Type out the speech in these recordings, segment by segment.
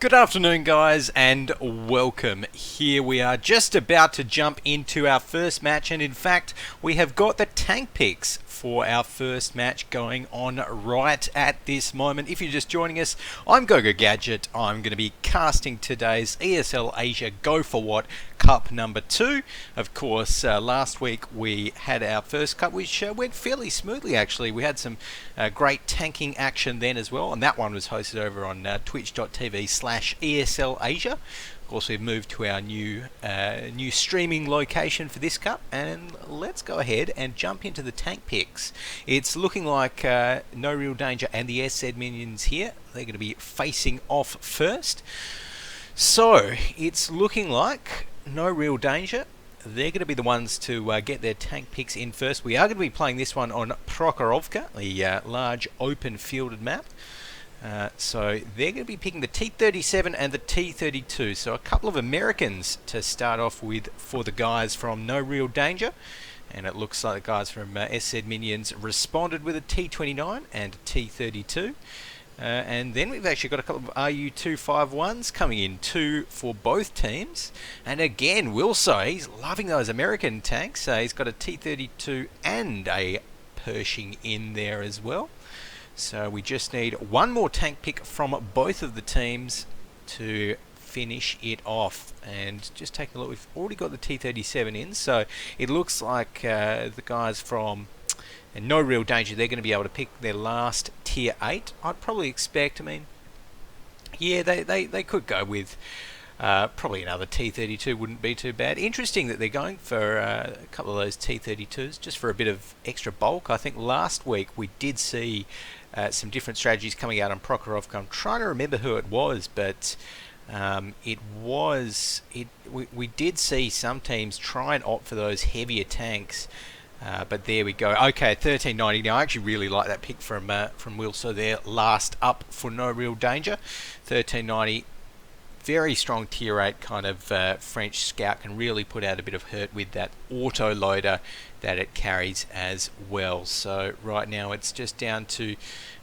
Good afternoon, guys, and welcome. Here we are just about to jump into our first match, and in fact, we have got the tank picks for our first match going on right at this moment. If you're just joining us, I'm Go4WoT. I'm going to be casting today's ESL Asia Go4WoT Cup number 2. Of course, last week we had our first cup, which went fairly smoothly actually. We had some great tanking action then as well, and that one was hosted over on twitch.tv/ESL Asia. Of course, we've moved to our new streaming location for this cup, and let's go ahead and jump into the tank picks. It's looking like No Real Danger and the SZ Minions here. They're going to be facing off first. So, it's looking like No Real Danger. They're going to be the ones to get their tank picks in first. We are going to be playing this one on Prokhorovka, the large open fielded map. So they're going to be picking the T-37 and the T-32. So a couple of Americans to start off with for the guys from No Real Danger. And it looks like the guys from SZ Minions responded with a T-29 and a T-32. And then we've actually got a couple of RU-251s coming in, 2 for both teams. And again, Wilso, he's loving those American tanks. He's got a T-32 and a Pershing in there as well. So we just need one more tank pick from both of the teams to finish it off. And just taking a look, we've already got the T-37 in, so it looks like the guys from No Real Danger, they're going to be able to pick their last tier 8. I'd probably expect, yeah, they could go with probably another T-32, wouldn't be too bad. Interesting that they're going for a couple of those T-32s just for a bit of extra bulk. I think last week we did see some different strategies coming out on Prokhorovka. I'm trying to remember who it was, but we did see some teams try and opt for those heavier tanks. But there we go. Okay, 1390. Now I actually really like that pick from Wilso there. Last up for No Real Danger. 1390. Very strong tier 8 kind of French scout, can really put out a bit of hurt with that auto loader that it carries as well. So right now it's just down to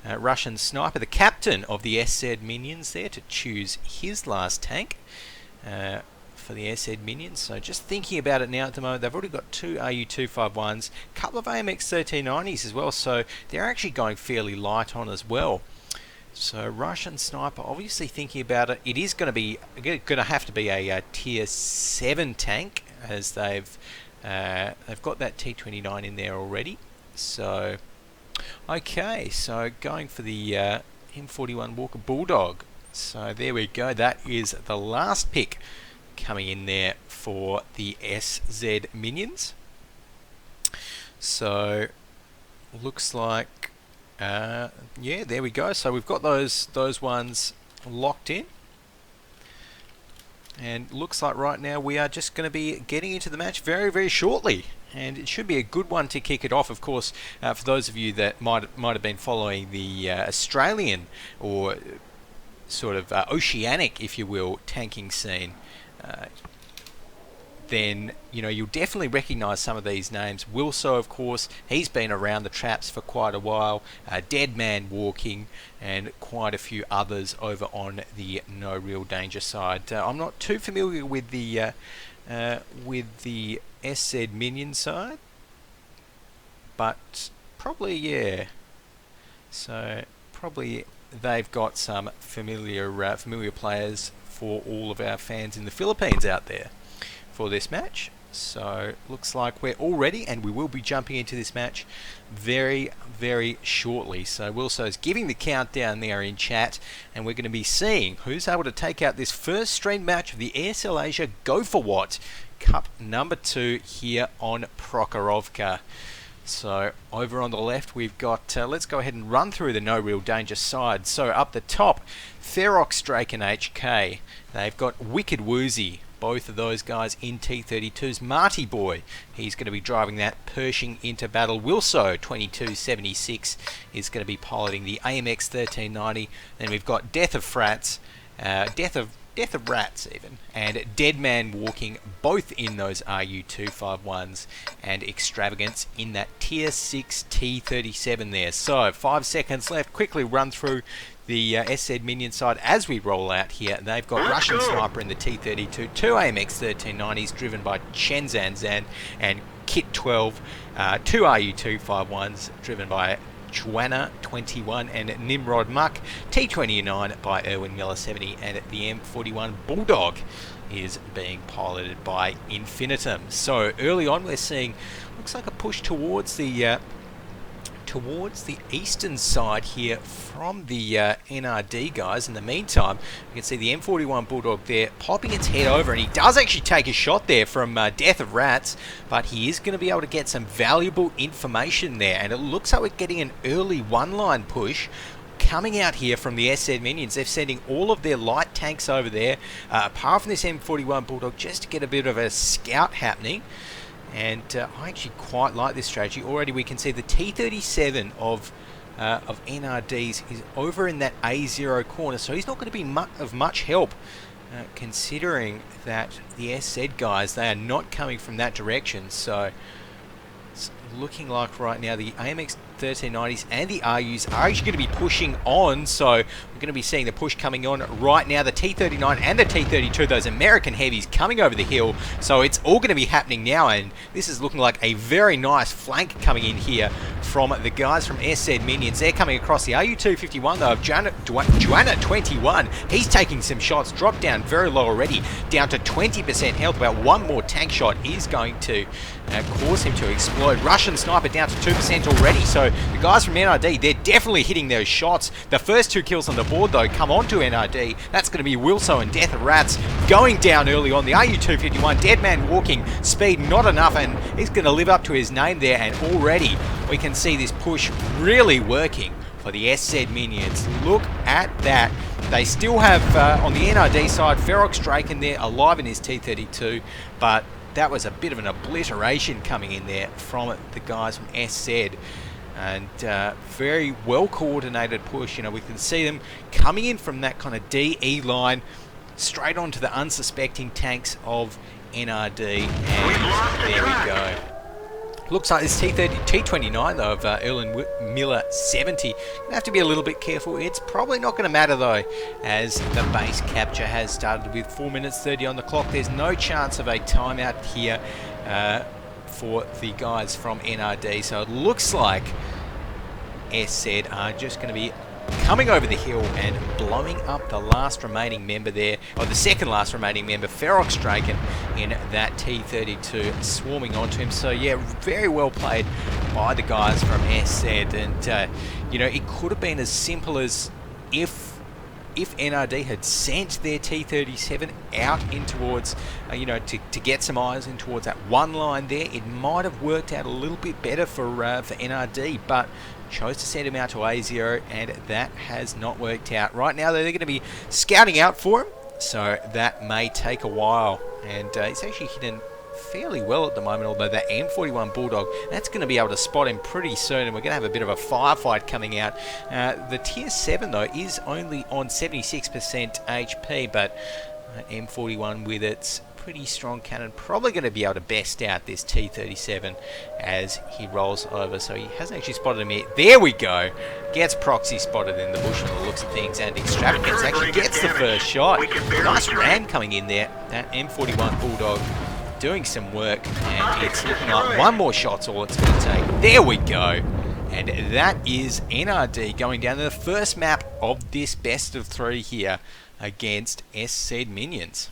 Russian Sniper, the captain of the SZ Minions there, to choose his last tank for the SZ Minions. So just thinking about it now at the moment, they've already got 2 RU-251s, a couple of AMX 1390s as well, so they're actually going fairly light on as well. So Russian Sniper, obviously thinking about it, it is going to have to be a tier 7 tank, as they've got that T-29 in there already. So okay, so going for the M41 Walker Bulldog. So there we go. That is the last pick coming in there for the SZ Minions. So looks like yeah, there we go. So we've got those ones locked in, and looks like right now we are just going to be getting into the match very, very shortly, and it should be a good one to kick it off. Of course, for those of you that might have been following the Australian or sort of oceanic, if you will, tanking scene, then you'll definitely recognise some of these names. Wilso, of course, he's been around the traps for quite a while. Dead Man Walking, and quite a few others over on the No Real Danger side. I'm not too familiar with the SZ Minion side, but probably, yeah. So probably they've got some familiar players for all of our fans in the Philippines out there for this match. So looks like we're all ready, and we will be jumping into this match very, very shortly. So Wilso's giving the countdown there in chat, and we're going to be seeing who's able to take out this first stream match of the ESL Asia Go4WoT Cup number 2 here on Prokhorovka. So over on the left we've got, let's go ahead and run through the No Real Danger side. So up the top, Ferox Drake and HK. They've got Wicked Woozy, both of those guys in T-32s. Marty Boy, he's going to be driving that Pershing into battle. Wilso, 2276, is going to be piloting the AMX 1390. Then we've got Death of Frats, Death of Rats even, and Dead Man Walking, both in those RU-251s, and Extravagance in that Tier 6 T-37 there. So 5 seconds left. Quickly run through the SZ Minion side, as we roll out here, they've got Russian Sniper in the T-32, 2 AMX 1390s driven by Chen Zan and Kit 12, 2 RU-251s driven by Joanna 21 and Nimrod Muck, T-29 by Erwin Miller 70, and the M41 Bulldog is being piloted by Infinitum. So early on we're seeing, looks like a push towards the eastern side here from the NRD guys. In the meantime, you can see the M41 Bulldog there popping its head over, and he does actually take a shot there from Death of Rats, but he is going to be able to get some valuable information there, and it looks like we're getting an early one-line push coming out here from the SZ Minions. They're sending all of their light tanks over there, apart from this M41 Bulldog, just to get a bit of a scout happening. And I actually quite like this strategy. Already we can see the T-37 of NRD's is over in that A0 corner, so he's not going to be of much help, considering that the SZ guys, they are not coming from that direction. So it's looking like right now the AMX 1390s and the RUs are actually going to be pushing on, so we're going to be seeing the push coming on right now. The T-39 and the T-32, those American heavies coming over the hill, so it's all going to be happening now, and this is looking like a very nice flank coming in here from the guys from SZ Minions. They're coming across the RU-251 though of Joanna 21. He's taking some shots, dropped down very low already, down to 20% health. About one more tank shot is going to cause him to explode. Russian Sniper down to 2% already, so the guys from NRD, they're definitely hitting those shots. The first 2 kills on the board though come on to NRD. That's going to be Wilso and Death of Rats going down early on. The RU-251, dead man walking, speed not enough, and he's going to live up to his name there, and already we can see this push really working for the SZ Minions. Look at that. They still have, on the NRD side, Ferox Draken there alive in his T-32, but that was a bit of an obliteration coming in there from the guys from SZ. And very well coordinated push. You know, we can see them coming in from that kind of DE line straight onto the unsuspecting tanks of NRD, and there we go. Looks like this T-29 though of Erwin Miller 70. Gonna have to be a little bit careful. It's probably not going to matter though, as the base capture has started with 4 minutes 30 on the clock. There's no chance of a timeout here for the guys from NRD, so it looks like SZ are just going to be coming over the hill and blowing up the last remaining member there, or the second last remaining member, Ferox Draken, in that T-32, swarming onto him. So yeah, very well played by the guys from SZ, and you know, it could have been as simple as if NRD had sent their T-37 out in towards, you know, to get some eyes in towards that one line there, it might have worked out a little bit better for NRD, but chose to send him out to A0, and that has not worked out. Right now, though, they're going to be scouting out for him, so that may take a while, and it's actually hidden fairly well at the moment, although that M41 Bulldog, that's going to be able to spot him pretty soon, and we're going to have a bit of a firefight coming out. The tier 7 though is only on 76% HP, but M41 with its pretty strong cannon probably going to be able to best out this T-37 as he rolls over. So he hasn't actually spotted him yet. There we go. Gets proxy spotted in the bush from the looks of things, and Extravagance actually gets the first shot. Nice ram coming in there. That M41 Bulldog doing some work, and it's looking like one more shot's all it's going to take. There we go. And that is NRD going down to the first map of this best of 3 here against SZ Minions.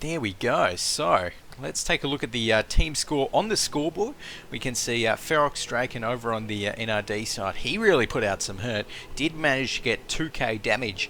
There we go. So let's take a look at the team score on the scoreboard. We can see Ferox Draken over on the NRD side. He really put out some hurt. Did manage to get 2k damage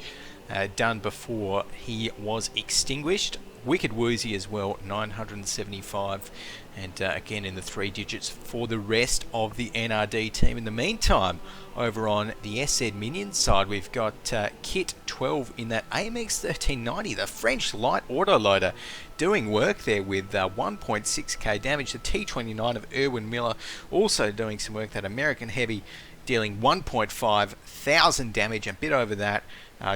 done before he was extinguished. Wicked Woozy as well, 975, and again in the 3 digits for the rest of the NRD team. In the meantime, over on the SZ Minions side, we've got Kit 12 in that AMX 1390, the French light autoloader, doing work there with 1.6k damage. The T29 of Erwin Miller also doing some work. That American heavy dealing 1,500 damage, a bit over that.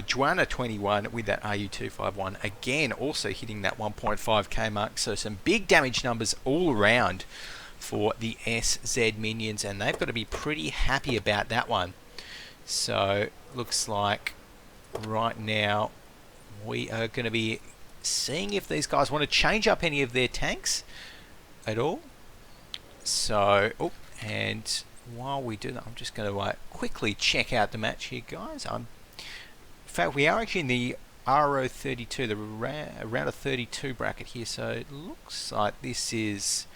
Joanna 21 with that RU-251 again also hitting that 1.5k mark, so some big damage numbers all around for the SZ minions, and they've got to be pretty happy about that one. So looks like right now we are going to be seeing if these guys want to change up any of their tanks at all. So, and while we do that, I'm just going to quickly check out the match here, guys. In fact, we are actually in the RO32, the round of 32 bracket here, so it looks like this is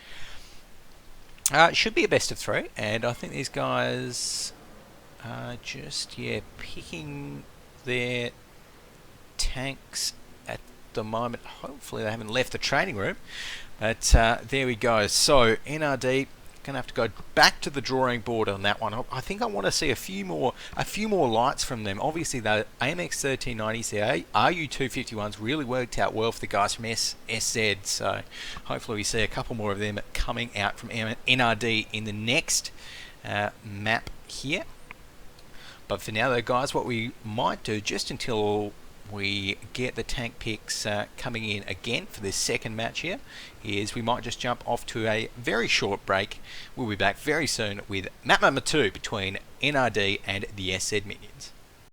should be a best of 3, and I think these guys are just picking their tanks at the moment. Hopefully they haven't left the training room, but there we go. So NRD gonna have to go back to the drawing board on that one. I think I want to see a few more lights from them. Obviously the AMX 1390s, the RU 251s really worked out well for the guys from SZ, so hopefully we see a couple more of them coming out from NRD in the next map here. But for now though, guys, what we might do, just until we get the tank picks coming in again for this second match here, is we might just jump off to a very short break. We'll be back very soon with map number 2 between NRD and the SZ minions.